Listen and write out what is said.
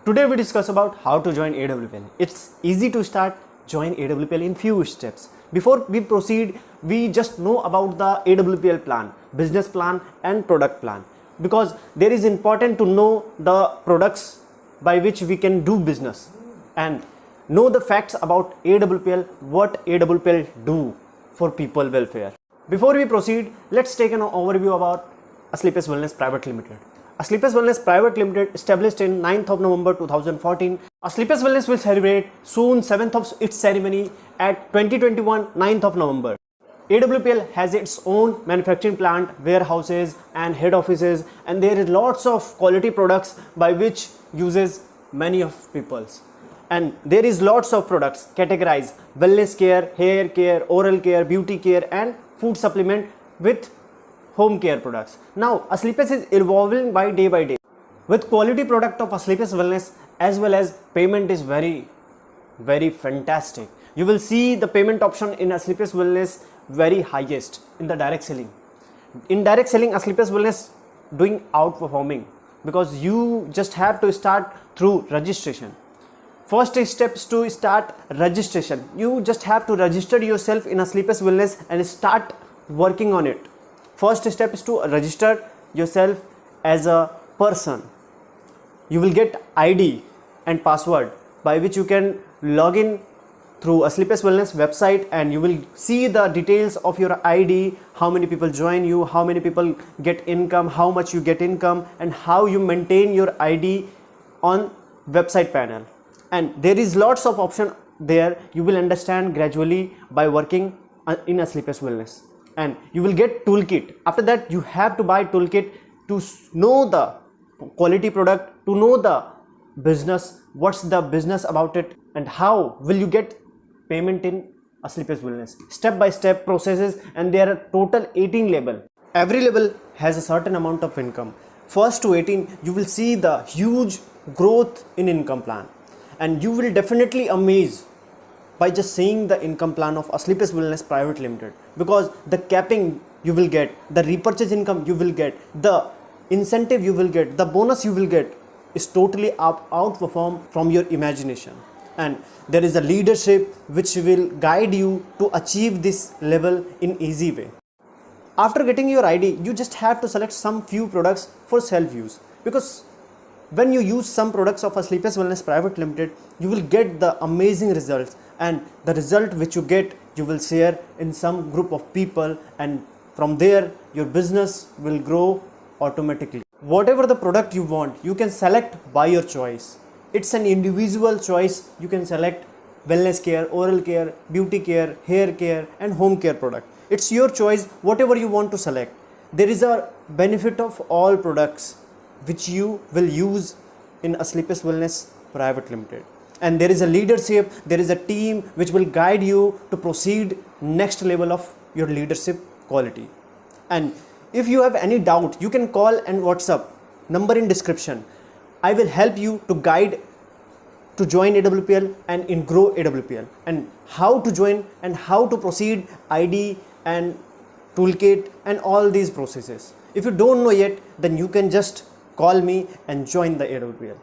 Today we discuss about how to join AWPL. It's easy to start. Join AWPL in few steps. Before we proceed, we just know about the AWPL plan, business plan and product plan, because there is important to know the products by which we can do business and know the facts about AWPL, what AWPL do for people welfare. Before we proceed, let's take an overview about Asclepius Wellness Private Limited. Asclepius Wellness Private Limited, established in 9th of November 2014. Asclepius Wellness will celebrate soon 7th of its ceremony at 2021 9th of November. AWPL has its own manufacturing plant, warehouses and head offices, and there is lots of quality products by which uses many of people's. And there is lots of products categorized: wellness care, hair care, oral care, beauty care and food supplement with home care products. Now Asclepius is evolving by day with quality product of Asclepius Wellness, as well as payment is very fantastic. You will see the payment option in Asclepius Wellness very highest in the direct selling. In direct selling, Asclepius Wellness doing outperforming, because you just have to start through registration. First steps to start registration. You just have to register yourself in Asclepius Wellness and start working on it. First step is to register yourself as a person. You will get ID and password by which you can log in through Asclepius Wellness website, and you will see the details of your ID, how many people join you, how many people get income, how much you get income, and how you maintain your ID on website panel. And there is lots of option there. You will understand gradually by working in Asclepius Wellness. And you will get toolkit. After that, you have to buy toolkit to know the quality product, to know the business, what's the business about it, and how will you get payment in Asclepius Wellness. Step by step processes, and there are total 18 level. Every level has a certain amount of income. First to 18, you will see the huge growth in income plan, and you will definitely amaze by just seeing the income plan of Asclepius Wellness Private Limited, because the capping you will get, the repurchase income you will get, the incentive you will get, the bonus you will get is totally outperform from your imagination. And there is a leadership which will guide you to achieve this level in easy way. After getting your ID, you just have to select some few products for self-use, because when you use some products of Asclepius Wellness Private Limited, you will get the amazing results, and the result which you get, you will share in some group of people, and from there your business will grow automatically. Whatever the product you want, you can select by your choice. It's an individual choice. You can select wellness care, oral care, beauty care, hair care and home care product. It's your choice, whatever you want to select. There is a benefit of all products which you will use in Asclepius Wellness Private Limited. And there is a leadership, there is a team which will guide you to proceed next level of your leadership quality. And if you have any doubt, you can call and WhatsApp, number in description. I will help you to guide to join AWPL and in grow AWPL, and how to join and how to proceed, ID and toolkit and all these processes. If you don't know yet, then you can just call me and join the AWPL.